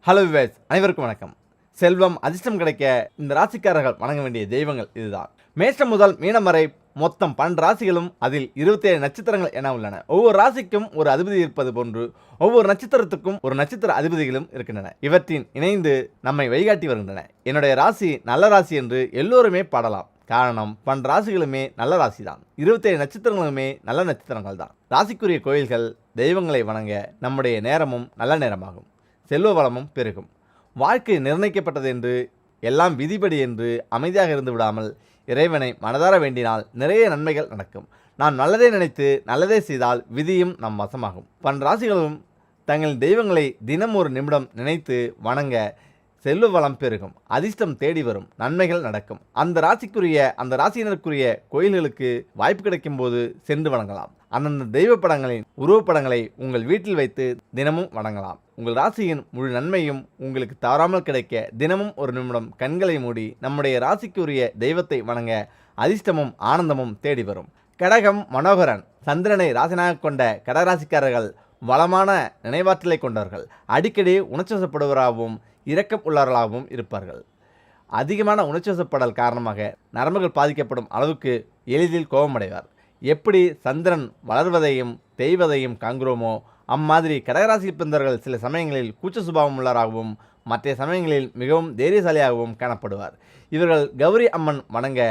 Hello wives, அனைவருக்கும் வணக்கம். செல்வம் அதிர்ஷ்டம் கிடைக்க இந்த ராசிக்காரர்கள் வணங்க வேண்டிய தெய்வங்கள் இதுதான். மேஷம் முதல் மீனம் வரை மொத்தம் 12 ராசிகளும் அதில் 27 நட்சத்திரங்கள் என உள்ளன. ஒவ்வொரு ராசிக்கும் ஒரு அதிபதி இருப்பது போன்று ஒவ்வொரு நட்சத்திரத்துக்கும் ஒரு நட்சத்திர அதிபதிகளும் இருக்கின்றன. இவற்றின் இணைந்து நம்மை வழிகாட்டி வருகின்றன. என்னுடைய ராசி நல்ல ராசி என்று எல்லோருமே பாடலாம். காரணம், 12 ராசிகளுமே நல்ல ராசி தான். 27 நட்சத்திரங்களுமே நல்ல நட்சத்திரங்கள் தான். ராசிக்குரிய கோயில்கள், தெய்வங்களை வணங்க நம்முடைய நேரமும் நல்ல நேரமாகும். செல்வ வளமும் பெருகும். வாழ்க்கை நிர்ணயிக்கப்பட்டது என்று, எல்லாம் விதிப்படி என்று அமைதியாக இருந்து விடாமல் இறைவனை மனதார வேண்டினால் நிறைய நன்மைகள் நடக்கும். நாம் நல்லதே நினைத்து நல்லதே செய்தால் விதியும் நம் வசமாகும். 12 ராசிகளும் தங்கள் தெய்வங்களை தினம் ஒரு நிமிடம் நினைத்து வணங்க செல்வ வளம் பெருகும். அதிர்ஷ்டம் தேடி வரும். நன்மைகள் நடக்கும். அந்த ராசியினருக்குரிய கோயில்களுக்கு வாய்ப்பு கிடைக்கும் போது சென்று வணங்கலாம். அந்தந்த தெய்வ படங்களின் உருவப்படங்களை உங்கள் வீட்டில் வைத்து தினமும் வணங்கலாம். உங்கள் ராசியின் முழு நன்மையும் உங்களுக்கு தவறாமல் கிடைக்க தினமும் ஒரு நிமிடம் கண்களை மூடி நம்முடைய ராசிக்குரிய தெய்வத்தை வணங்க அதிர்ஷ்டமும் ஆனந்தமும் தேடி வரும். கடகம் மனோகரன் சந்திரனை ராசினாக கொண்ட கடகராசிக்காரர்கள் வளமான நினைவாற்றலை கொண்டவர்கள். அடிக்கடி உணர்ச்சிவசப்படுவராகவும் இரக்கம் உள்ளவர்களாகவும் இருப்பார்கள். அதிகமான உணர்ச்சிவசப்படல் காரணமாக நரம்புகள் பாதிக்கப்படும் அளவுக்கு எளிதில் கோபமடைவார். எப்படி சந்திரன் வளர்வதையும் தேய்வதையும் காண்கிறோமோ அம்மாதிரி கடகராசி பிறந்தவர்கள் சில சமயங்களில் கூச்ச சுபாவம் உள்ளவராகவும் மற்ற சமயங்களில் மிகவும் தைரியசாலியாகவும் காணப்படுவார். இவர்கள் கௌரி அம்மன் வணங்க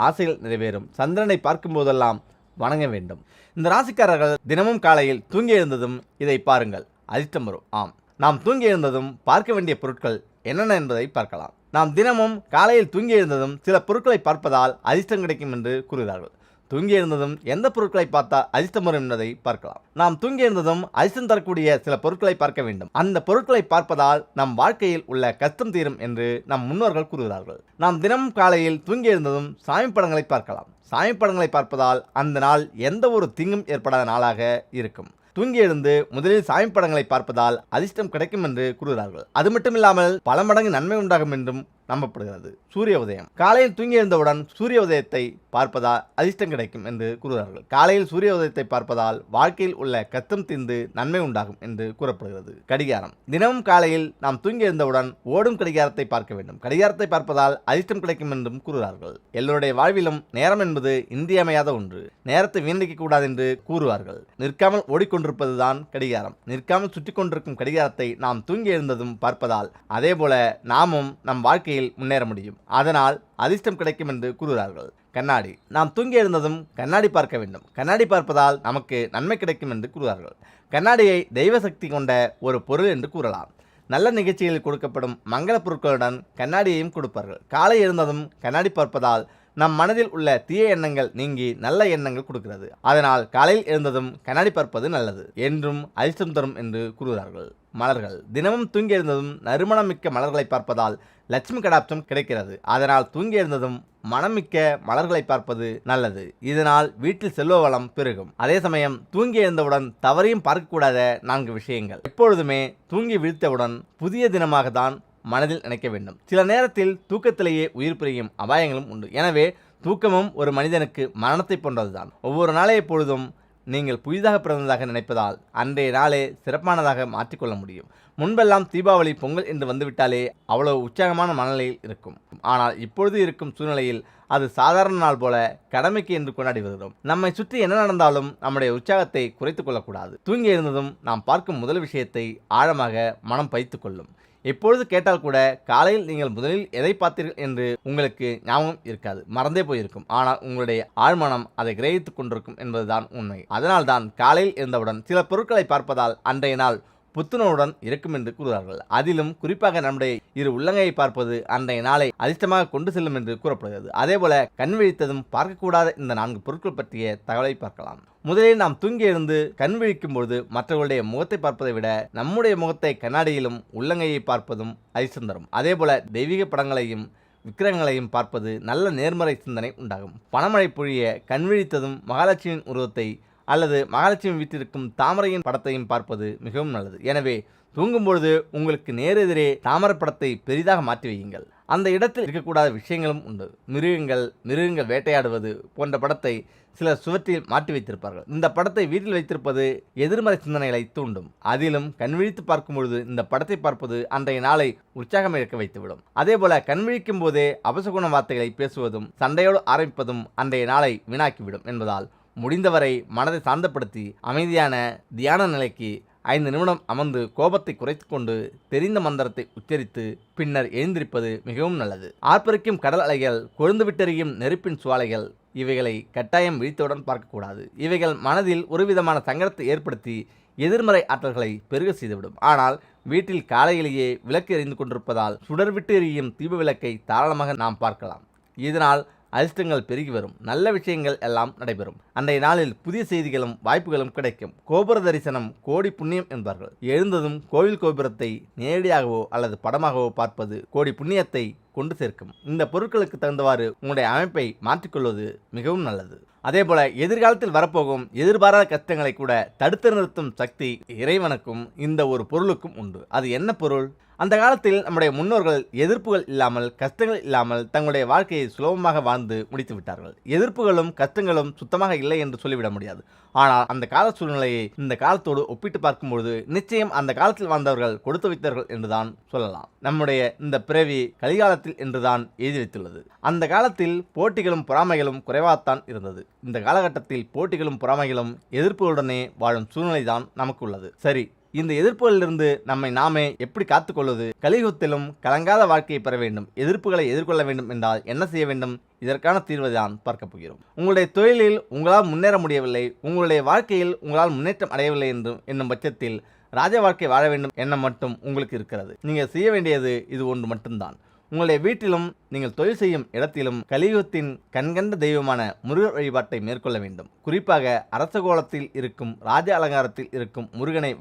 ஆசைகள் நிறைவேறும். சந்திரனை பார்க்கும்போதெல்லாம் வணங்க வேண்டும். இந்த ராசிக்காரர்கள் தினமும் காலையில் தூங்கி எழுந்ததும் இதை பாருங்கள், அதிர்ஷ்டம் வரும். ஆம், நாம் தூங்கி எழுந்ததும் பார்க்க வேண்டிய பொருட்கள் என்னென்ன என்பதை பார்க்கலாம். நாம் தினமும் காலையில் தூங்கி எழுந்ததும் சில பொருட்களை பார்ப்பதால் அதிர்ஷ்டம் கிடைக்கும் என்று கூறுகிறார்கள். தூங்கி எழுந்ததும் எந்த பொருட்களை பார்த்தால் அதிர்ஷ்டம் வரும் என்பதை பார்க்கலாம். நாம் தூங்கி எழுந்ததும் அதிர்ஷ்டம் தரக்கூடிய சில பொருட்களை பார்க்க வேண்டும். அந்த பொருட்களை பார்ப்பதால் நம் வாழ்க்கையில் உள்ள கஷ்டம் தீரும் என்று நம் முன்னோர்கள் கூறுகிறார்கள். நாம் தினமும் காலையில் தூங்கி எழுந்ததும் சாமி படங்களை பார்க்கலாம். சாமி படங்களை பார்ப்பதால் அந்த நாள் எந்த ஒரு தீங்கும் ஏற்படாத நாளாக இருக்கும். தூங்கி எழுந்து முதலில் சாமி படங்களை பார்ப்பதால் அதிர்ஷ்டம் கிடைக்கும் என்று கூறுகிறார்கள். அது மட்டுமில்லாமல் பல மடங்கு நன்மை உண்டாகும் என்றும் நம்பப்படுகிறது. சூரிய உதயம் காலையில் தூங்கி எழுந்தவுடன் சூரிய உதயத்தை பார்ப்பதால் அதிர்ஷ்டம் கிடைக்கும் என்று கூறுகிறார்கள். காலையில் சூரிய உதயத்தை பார்ப்பதால் வாழ்க்கையில் உள்ள கஷ்டம் தீர்ந்து நன்மை உண்டாகும் என்று கூறப்படுகிறது. கடிகாரம் தினமும் காலையில் நாம் தூங்கி எழுந்தவுடன் ஓடும் கடிகாரத்தை பார்க்க வேண்டும். கடிகாரத்தை பார்ப்பதால் அதிர்ஷ்டம் கிடைக்கும் என்றும் கூறுகிறார்கள். எல்லோருடைய வாழ்விலும் நேரம் என்பது இன்றியமையாத ஒன்று. நேரத்தை வீணடிக்க கூடாது என்று கூறுவார்கள். நிற்காமல் ஓடிக்கொண்டிருப்பதுதான் கடிகாரம். நிற்காமல் சுற்றி கொண்டிருக்கும் கடிகாரத்தை நாம் தூங்கி எழுந்ததும் பார்ப்பதால் அதேபோல நாமும் நம் வாழ்க்கையில் முன்னேற முடியும். அதனால் அதிர்ஷ்டம் கிடைக்கும் என்று கூறுகிறார்கள். கண்ணாடி நாம் தூங்கி எழுந்ததும் கண்ணாடி பார்க்க வேண்டும். கண்ணாடி பார்ப்பதால் நமக்கு நன்மை கிடைக்கும் என்று கூறுகிறார்கள். கண்ணாடியை தெய்வ சக்தி கொண்ட ஒரு பொருள் என்று கூறலாம். நல்ல நிகழ்ச்சிகளில் கொடுக்கப்படும் மங்கள பொருட்களுடன் கண்ணாடியையும் கொடுப்பார்கள். காலை எழுந்ததும் கண்ணாடி பார்ப்பதால் நம் மனதில் உள்ள தீய எண்ணங்கள் நீங்கி நல்ல எண்ணங்கள் கொடுக்கிறது. அதனால் காலையில் எழுந்ததும் கண்ணாடி பார்ப்பது நல்லது என்றும் அதிர்ஷ்டம் தரும் என்று கூறுகிறார்கள். மலர்கள் தினமும் தூங்கி எழுந்ததும் நறுமணம் மிக்க மலர்களை பார்ப்பதால் லட்சுமி கடாட்சம் கிடைக்கிறது. அதனால் தூங்கி எழுந்ததும் மனமிக்க மலர்களை பார்ப்பது நல்லது. இதனால் வீட்டில் செல்வ வளம் பெருகும். அதே சமயம் தூங்கி எழுந்தவுடன் தவறையும் பார்க்கக்கூடாத 4 விஷயங்கள். எப்பொழுதுமே தூங்கி விழித்தவுடன் புதிய தினமாக தான் மனதில் நினைக்க வேண்டும். சில நேரத்தில் தூக்கத்திலேயே உயிர் பிரியும் அபாயங்களும் உண்டு. எனவே தூக்கமும் ஒரு மனிதனுக்கு மரணத்தை போன்றதுதான். ஒவ்வொரு நாளைய பொழுதும் நீங்கள் புதிதாக பிறந்ததாக நினைப்பதால் அன்றைய நாளே சிறப்பானதாக மாற்றிக்கொள்ள முடியும். முன்பெல்லாம் தீபாவளி, பொங்கல் என்று வந்துவிட்டாலே அவ்வளவு உற்சாகமான மனநிலையில் இருக்கும். ஆனால் இப்பொழுது இருக்கும் சூழ்நிலையில் அது சாதாரண நாள் போல கடமைக்கு என்று கொண்டாடி வருகிறோம். நம்மை சுற்றி என்ன நடந்தாலும் நம்முடைய உற்சாகத்தை குறைத்துக் கொள்ளக்கூடாது. தூங்கி எழுந்ததும் நாம் பார்க்கும் முதல் விஷயத்தை ஆழமாக மனம் பதித்துக் கொள்ளும். எப்பொழுது கேட்டால் கூட காலையில் நீங்கள் முதலில் எதை பார்த்தீர்கள் என்று உங்களுக்கு ஞாபகம் இருக்காது, மறந்தே போயிருக்கும். ஆனால் உங்களுடைய ஆழ்மனம் அதை கிரகித்துக் கொண்டிருக்கும் என்பதுதான் உண்மை. அதனால்தான் காலையில் இருந்தவுடன் சில பொருட்களை பார்ப்பதால் அன்றைய நாள் புத்துணர்வுடன் இருக்கும் என்று கூறுகிறார்கள். அதிலும் குறிப்பாக நம்முடைய இரு உள்ளங்கையை பார்ப்பது அன்றைய நாளை அதிர்ஷ்டமாக கொண்டு செல்லும் என்று கூறப்படுகிறது. அதேபோல கண் விழித்ததும் பார்க்கக்கூடாத இந்த 4 பொருட்கள் பற்றிய தகவலை பார்க்கலாம். முதலில் நாம் தூங்கி எழுந்து கண் விழிக்கும் பொழுது மற்றவர்களுடைய முகத்தை பார்ப்பதை விட நம்முடைய முகத்தை கண்ணாடியிலும் உள்ளங்கையை பார்ப்பதும் அதிர்ஷ்டம் தரும். அதேபோல தெய்வீக படங்களையும் விக்கிரகங்களையும் பார்ப்பது நல்ல நேர்மறை சிந்தனை உண்டாகும். பணமழை பொழிய கண் விழித்ததும் மகாலட்சுமியின் உருவத்தை அல்லது மகாலட்சுமி வீட்டிற்கும் தாமரையின் படத்தையும் பார்ப்பது மிகவும் நல்லது. எனவே தூங்கும்பொழுது உங்களுக்கு நேரெதிரே தாமரை படத்தை பெரிதாக மாற்றி வையுங்கள். அந்த இடத்தில் இருக்கக்கூடாத விஷயங்களும் உண்டு. மிருகங்கள் வேட்டையாடுவது போன்ற படத்தை சிலர் சுவற்றில் மாட்டி வைத்திருப்பார்கள். இந்த படத்தை வீட்டில் வைத்திருப்பது எதிர்மறை சிந்தனைகளை தூண்டும். அதிலும் கண்விழித்து பார்க்கும் பொழுது இந்த படத்தை பார்ப்பது அன்றைய நாளை உற்சாகம் இழக்க வைத்துவிடும். அதேபோல கண்விழிக்கும் போதே அபசகுண வார்த்தைகளை பேசுவதும் சண்டையோடு ஆரம்பிப்பதும் அன்றைய நாளை வீணாக்கிவிடும் என்பதால் முடிந்தவரை மனதை சாந்தப்படுத்தி அமைதியான தியான நிலைக்கு 5 நிமிடம் அமர்ந்து கோபத்தை குறைத்து கொண்டு தெரிந்த மந்திரத்தை உச்சரித்து பின்னர் எழுந்திருப்பது மிகவும் நல்லது. ஆர்ப்பரிக்கும் கடல் அலைகள், கொழுந்து விட்டெறியும் நெருப்பின் சுவாலைகள், இவைகளை கட்டாயம் விழித்தவுடன் பார்க்கக்கூடாது. இவைகள் மனதில் ஒருவிதமான சங்கடத்தை ஏற்படுத்தி எதிர்மறை ஆற்றல்களை பெருக செய்துவிடும். ஆனால் வீட்டில் காலையிலேயே விளக்கு எரிந்து கொண்டிருப்பதால் சுடர்விட்டு எரியும் தீப விளக்கை தாராளமாக நாம் பார்க்கலாம். இதனால் அதிர்ஷ்டங்கள் பெருகி வரும். நல்ல விஷயங்கள் எல்லாம் நடைபெறும். அன்றைய நாளில் புதிய செய்திகளும் வாய்ப்புகளும் கிடைக்கும். கோபுர தரிசனம் கோடி புண்ணியம் என்பார்கள். எழுந்ததும் கோவில் கோபுரத்தை நேரடியாகவோ அல்லது படமாகவோ பார்ப்பது கோடி புண்ணியத்தை கொண்டு சேர்க்கும். இந்த பொருட்களுக்கு தகுந்தவாறு உங்களுடைய அமைப்பை மாற்றிக்கொள்வது மிகவும் நல்லது. அதேபோல எதிர்காலத்தில் வரப்போகும் எதிர்பாராத கஷ்டங்களை கூட தடுத்து நிறுத்தும் சக்தி இறைவனுக்கும் இந்த ஒரு பொருளுக்கும் உண்டு. அது என்ன பொருள்? அந்த காலத்தில் நம்முடைய முன்னோர்கள் எதிர்ப்புகள் இல்லாமல், கஷ்டங்கள் இல்லாமல் தங்களுடைய வாழ்க்கையை சுலபமாக வாழ்ந்து முடித்து விட்டார்கள். எதிர்ப்புகளும் கஷ்டங்களும் சுத்தமாக இல்லை என்று சொல்லிவிட முடியாது. ஆனால் அந்த கால சூழ்நிலையை இந்த காலத்தோடு ஒப்பிட்டு பார்க்கும்பொழுது நிச்சயம் அந்த காலத்தில் வாழ்ந்தவர்கள் கொடுத்து வைத்தார்கள் என்றுதான் சொல்லலாம். நம்முடைய இந்த பிறவி கலிகாலத்தில் என்றுதான் எழுதி வைத்துள்ளது. அந்த காலத்தில் போட்டிகளும் பொறாமைகளும் குறைவாகத்தான் இருந்தது. இந்த காலகட்டத்தில் போட்டிகளும் பொறாமைகளும் எதிர்ப்புகளுடனே வாழும் சூழ்நிலைதான் நமக்கு உள்ளது. சரி, இந்த எதிர்ப்புகளிலிருந்து நம்மை நாமே எப்படி காத்துக்கொள்வது? கலியுகத்திலும் கலங்காத வாழ்க்கையை பெற வேண்டும், எதிர்ப்புகளை எதிர்கொள்ள வேண்டும் என்றால் என்ன செய்ய வேண்டும்? இதற்கான தீர்வை தான் பார்க்க போகிறோம். உங்களுடைய தொழிலில் உங்களால் முன்னேற முடியவில்லை, உங்களுடைய வாழ்க்கையில் உங்களால் முன்னேற்றம் அடையவில்லை என்னும் பட்சத்தில் ராஜ வாழ்க்கை வாழ வேண்டும் எண்ணம் மட்டும் உங்களுக்கு இருக்கிறது. நீங்கள் செய்ய வேண்டியது இது ஒன்று மட்டும்தான். உங்களுடைய வீட்டிலும் நீங்கள் தொழில் செய்யும் இடத்திலும் கலியுகத்தின் கண்கண்ட தெய்வமான முருகர் வழிபாட்டை மேற்கொள்ள வேண்டும். குறிப்பாக அரச கோலத்தில் இருக்கும் ராஜ அலங்காரத்தில் இருக்கும் முருகனை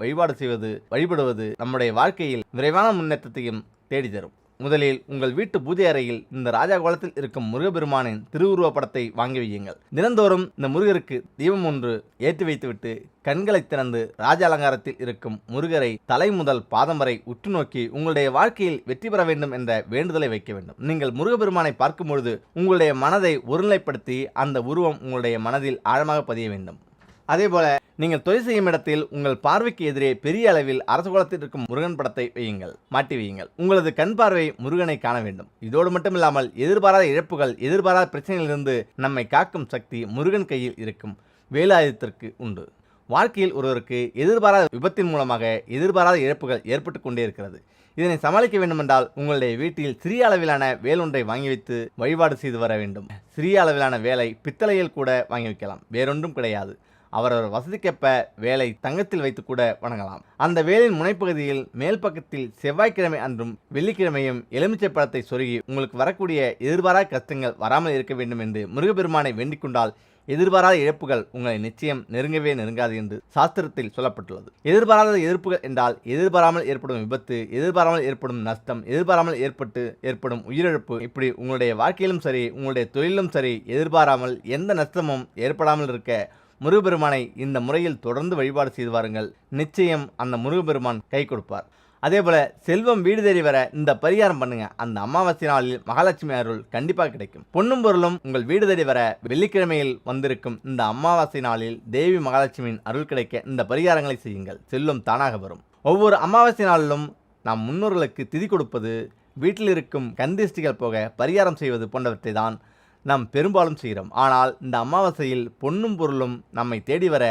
வழிபடுவது நம்முடைய வாழ்க்கையில் விரைவான முன்னேற்றத்தையும் தேடி தரும். முதலில் உங்கள் வீட்டு பூஜை அறையில் இந்த ராஜா கோலத்தில் இருக்கும் முருகப்பெருமானின் திருவுருவ படத்தை வாங்கி வையுங்கள். தினந்தோறும் இந்த முருகருக்கு தீபம் ஒன்று ஏற்றி வைத்துவிட்டு கண்களை திறந்து ராஜ அலங்காரத்தில் இருக்கும் முருகரை தலை முதல் பாதம் வரை உற்று நோக்கி உங்களுடைய வாழ்க்கையில் வெற்றி பெற வேண்டும் என்ற வேண்டுதலை வைக்க வேண்டும். நீங்கள் முருகப்பெருமானை பார்க்கும் பொழுது உங்களுடைய மனதை ஒருநிலைப்படுத்தி அந்த உருவம் உங்களுடைய மனதில் ஆழமாக பதிய வேண்டும். அதேபோல நீங்கள் தொழில் செய்யும் இடத்தில் உங்கள் பார்வைக்கு எதிரே பெரிய அளவில் அரச கோலத்தில் இருக்கும் முருகன் படத்தை மாட்டி வையுங்கள். உங்களது கண் பார்வை முருகனை காண வேண்டும். இதோடு மட்டுமில்லாமல் எதிர்பாராத இழப்புகள், எதிர்பாராத பிரச்சனைகளிலிருந்து நம்மை காக்கும் சக்தி முருகன் கையில் இருக்கும் வேலாயுதத்திற்கு உண்டு. வாழ்க்கையில் ஒருவருக்கு எதிர்பாராத விபத்தின் மூலமாக எதிர்பாராத இழப்புகள் ஏற்பட்டு கொண்டே இருக்கிறது. இதனை சமாளிக்க வேண்டுமென்றால் உங்களுடைய வீட்டில் சிறிய அளவிலான வேலொன்றை வாங்கி வைத்து வழிபாடு செய்து வர வேண்டும். சிறிய அளவிலான வேலை பித்தளையில் கூட வாங்கி வைக்கலாம், வேறொன்றும் கிடையாது. அவரவர் வசதிக்கேற்ப வேலை தங்கத்தில் வைத்து கூட வணங்கலாம். அந்த வேலின் முனைப்பகுதியில் மேல் பக்கத்தில் செவ்வாய்க்கிழமை அன்றும் வெள்ளிக்கிழமையும் எலுமிச்சை பழத்தை சொருகி உங்களுக்கு வரக்கூடிய எதிர்பாராத கஷ்டங்கள் வராமல் இருக்க வேண்டும் என்று முருகப்பெருமானை வேண்டிக் கொண்டால் எதிர்பாராத இழப்புகள் உங்களை நிச்சயம் நெருங்காது என்று சாஸ்திரத்தில் சொல்லப்பட்டுள்ளது. எதிர்பாராத எதிர்ப்புகள் என்றால் எதிர்பாராமல் ஏற்படும் விபத்து, எதிர்பாராமல் ஏற்படும் நஷ்டம், எதிர்பாராமல் ஏற்படும் உயிரிழப்பு. இப்படி உங்களுடைய வாழ்க்கையிலும் சரி, உங்களுடைய தொழிலும் சரி, எதிர்பாராமல் எந்த நஷ்டமும் ஏற்படாமல் இருக்க முருகப்பெருமானை இந்த முறையில் தொடர்ந்து வழிபாடு செய்து வாருங்கள். நிச்சயம் அந்த முருகப்பெருமான் கை கொடுப்பார். அதேபோல செல்வம் வீடு தேடி வர இந்த பரிகாரம் பண்ணுங்க. அந்த அமாவாசை நாளில் மகாலட்சுமி அருள் கண்டிப்பாக கிடைக்கும். பொன்னும் பொருளும் உங்கள் வீடு தேடி வர வெள்ளிக்கிழமையில் வந்திருக்கும் இந்த அமாவாசை நாளில் தேவி மகாலட்சுமியின் அருள் கிடைக்க இந்த பரிகாரங்களை செய்யுங்கள். செல்வம் தானாக வரும். ஒவ்வொரு அமாவாசை நாளிலும் நாம் முன்னோர்களுக்கு திதி கொடுப்பது, வீட்டில் இருக்கும் கந்திஷ்டிகள் போக பரிகாரம் செய்வது போன்றவற்றை தான் நாம் பெரும்பாலும் செய்கிறோம். ஆனால் இந்த அமாவாசையில் பொன்னும் பொருளும் நம்மை தேடி வர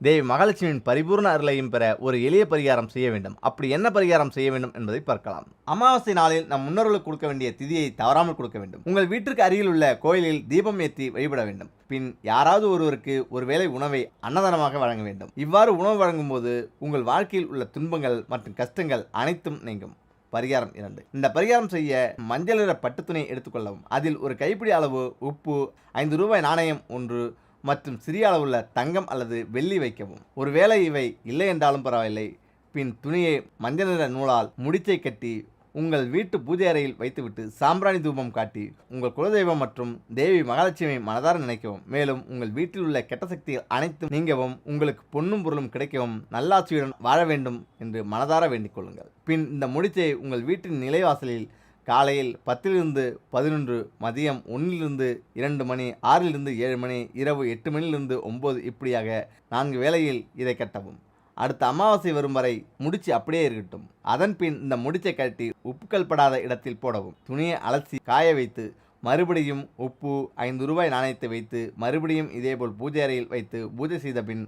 தேவி மகாலட்சுமியின் பரிபூர்ண அருளையும் பெற ஒரு எளிய பரிகாரம் செய்ய வேண்டும். அப்படி என்ன பரிகாரம் செய்ய வேண்டும் என்பதை பார்க்கலாம். அமாவாசை நாளில் நம் முன்னோர்களுக்கு கொடுக்க வேண்டிய திதியை தவறாமல் கொடுக்க வேண்டும். உங்கள் வீட்டிற்கு அருகில் உள்ள கோயிலில் தீபம் ஏற்றி வழிபட வேண்டும். பின் யாராவது ஒருவருக்கு ஒருவேளை உணவை அன்னதானமாக வழங்க வேண்டும். இவ்வாறு உணவு வழங்கும் போது உங்கள் வாழ்க்கையில் உள்ள துன்பங்கள் மற்றும் கஷ்டங்கள் அனைத்தும் நீங்கும். பரிகாரம் 2. இந்த பரிகாரம் செய்ய மஞ்சள் நிற பட்டு துணி எடுத்துக்கொள்ளவும். அதில் ஒரு கைப்பிடி அளவு உப்பு, 5 ரூபாய் நாணயம் 1 மற்றும் சிறிய அளவுள்ள தங்கம் அல்லது வெள்ளி வைக்கவும். ஒருவேளை இவை இல்லை என்றாலும் பரவாயில்லை. பின் துணியை மஞ்சள் நிற நூலால் முடிச்சை கட்டி உங்கள் வீட்டு பூஜை அறையில் வைத்துவிட்டு சாம்பிராணி தூபம் காட்டி உங்கள் குலதெய்வம் மற்றும் தேவி மகாலட்சுமியை மனதார நினைக்கவும். மேலும் உங்கள் வீட்டில் உள்ள கெட்ட சக்திகள் அனைத்தும் நீங்கவும், உங்களுக்கு பொன்னும் பொருளும் கிடைக்கவும், நல்லாட்சியுடன் வாழ வேண்டும் என்று மனதார வேண்டிக் கொள்ளுங்கள். பின் இந்த முடிச்சை உங்கள் வீட்டின் நிலைவாசலில் காலையில் 10 11, மதியம் 1 2 மணி, 6 7 மணி, இரவு 8 மணியிலிருந்து 9 இப்படியாக 4 வேளையில் இதை கட்டவும். அடுத்த அமாவாசை வரும் வரை முடிச்சு அப்படியே இருக்கட்டும். அதன் பின் இந்த முடிச்சை கட்டி உப்புக்கள் படாத இடத்தில் போடவும். துணியை அலசி காய வைத்து மறுபடியும் உப்பு 5 ரூபாய் நாணயத்தை வைத்து மறுபடியும் இதேபோல் பூஜை அறையில் வைத்து பூஜை செய்த பின்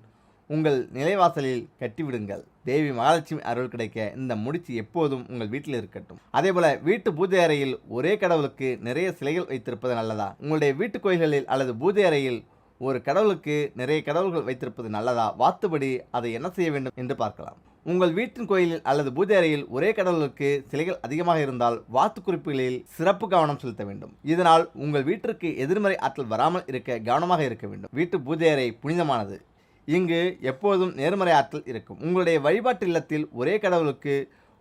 உங்கள் நிலைவாசலில் கட்டிவிடுங்கள். தேவி மகாலட்சுமி அருள் கிடைக்க இந்த முடிச்சு எப்போதும் உங்கள் வீட்டில் இருக்கட்டும். அதேபோல வீட்டு பூஜை அறையில் ஒரே கடவுளுக்கு நிறைய சிலைகள் வைத்திருப்பது நல்லதா? உங்களுடைய வீட்டு கோயில்களில் அல்லது பூஜை அறையில் ஒரு கடவுளுக்கு நிறைய கடவுள்கள் வைத்திருப்பது நல்லதா? வாஸ்துபடி அதை என்ன செய்ய வேண்டும் என்று பார்க்கலாம். உங்கள் வீட்டின் கோயிலில் அல்லது பூஜை அறையில் ஒரே கடவுளுக்கு சிலைகள் அதிகமாக இருந்தால் வாஸ்து குறிப்புகளில் சிறப்பு கவனம் செலுத்த வேண்டும். இதனால் உங்கள் வீட்டிற்கு எதிர்மறை ஆற்றல் வராமல் இருக்க கவனமாக இருக்க வேண்டும். வீட்டு பூஜை அறை புனிதமானது. இங்கு எப்போதும் நேர்மறை ஆற்றல் இருக்கும். உங்களுடைய வழிபாட்டு இல்லத்தில் ஒரே கடவுளுக்கு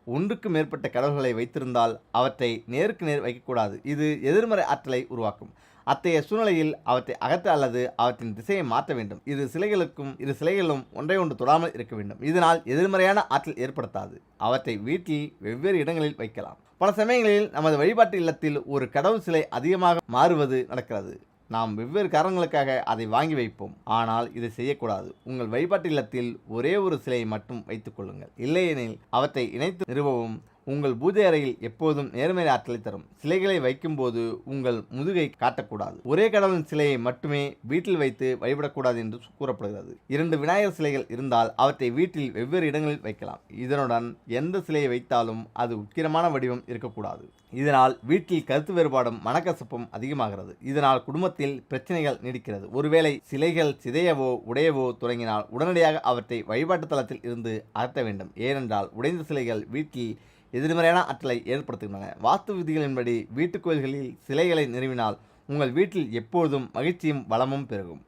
ஒன்றுக்கு மேற்பட்ட கடவுள்களை வைத்திருந்தால் அவற்றை நேருக்கு நேர் வைக்கக்கூடாது. இது எதிர்மறை ஆற்றலை உருவாக்கும். அத்தகைய சூழ்நிலையில் அவற்றை அகற்ற அல்லது அவற்றின் திசையை மாற்ற வேண்டும். இரு சிலைகளும் ஒன்றை ஒன்று தொடாமல் இருக்க வேண்டும். இதனால் எதிர்மறையான ஆற்றல் ஏற்படுத்தாது. அவற்றை வீட்டில் வெவ்வேறு இடங்களில் வைக்கலாம். பல சமயங்களில் நமது வழிபாட்டு இல்லத்தில் ஒரு கடவுள் சிலை அதிகமாக மாறுவது நடக்கிறது. நாம் வெவ்வேறு காரணங்களுக்காக அதை வாங்கி வைப்போம். ஆனால் இதை செய்யக்கூடாது. உங்கள் வழிபாட்டு இல்லத்தில் ஒரே ஒரு சிலையை மட்டும் வைத்துக் கொள்ளுங்கள். இல்லையெனில் அவற்றை இணைத்து நிறுவவும். உங்கள் பூஜை அறையில் எப்போதும் நேர்மறை ஆற்றலை தரும் சிலைகளை வைக்கும்போது உங்கள் முதுகை காட்டக்கூடாது. ஒரே கடவுளின் சிலையை மட்டுமே வீட்டில் வைத்து வழிபடக்கூடாது என்று கூறப்படுகிறது. 2 விநாயகர் சிலைகள் இருந்தால் அவற்றை வீட்டில் வெவ்வேறு இடங்களில் வைக்கலாம். இதனுடன் எந்த சிலையை வைத்தாலும் அது உக்கிரமான வடிவம் இருக்கக்கூடாது. இதனால் வீட்டில் கருத்து வேறுபாடும் மனக்கசப்பும் அதிகமாகிறது. இதனால் குடும்பத்தில் பிரச்சனைகள் நீடிக்கிறது. ஒருவேளை சிலைகள் சிதையவோ உடையவோ தொடங்கினால் உடனடியாக அவற்றை வழிபாட்டு தளத்தில் இருந்து அகற்ற வேண்டும். ஏனென்றால் உடைந்த சிலைகள் வீட்டில் எதிர்மறையான ஆற்றலை ஏற்படுத்துகின்றன. வாஸ்து விதிகளின்படி வீட்டு கோயில்களில் சிலைகளை நிறுவினால் உங்கள் வீட்டில் எப்பொழுதும் மகிழ்ச்சியும் வளமும் பெருகும்.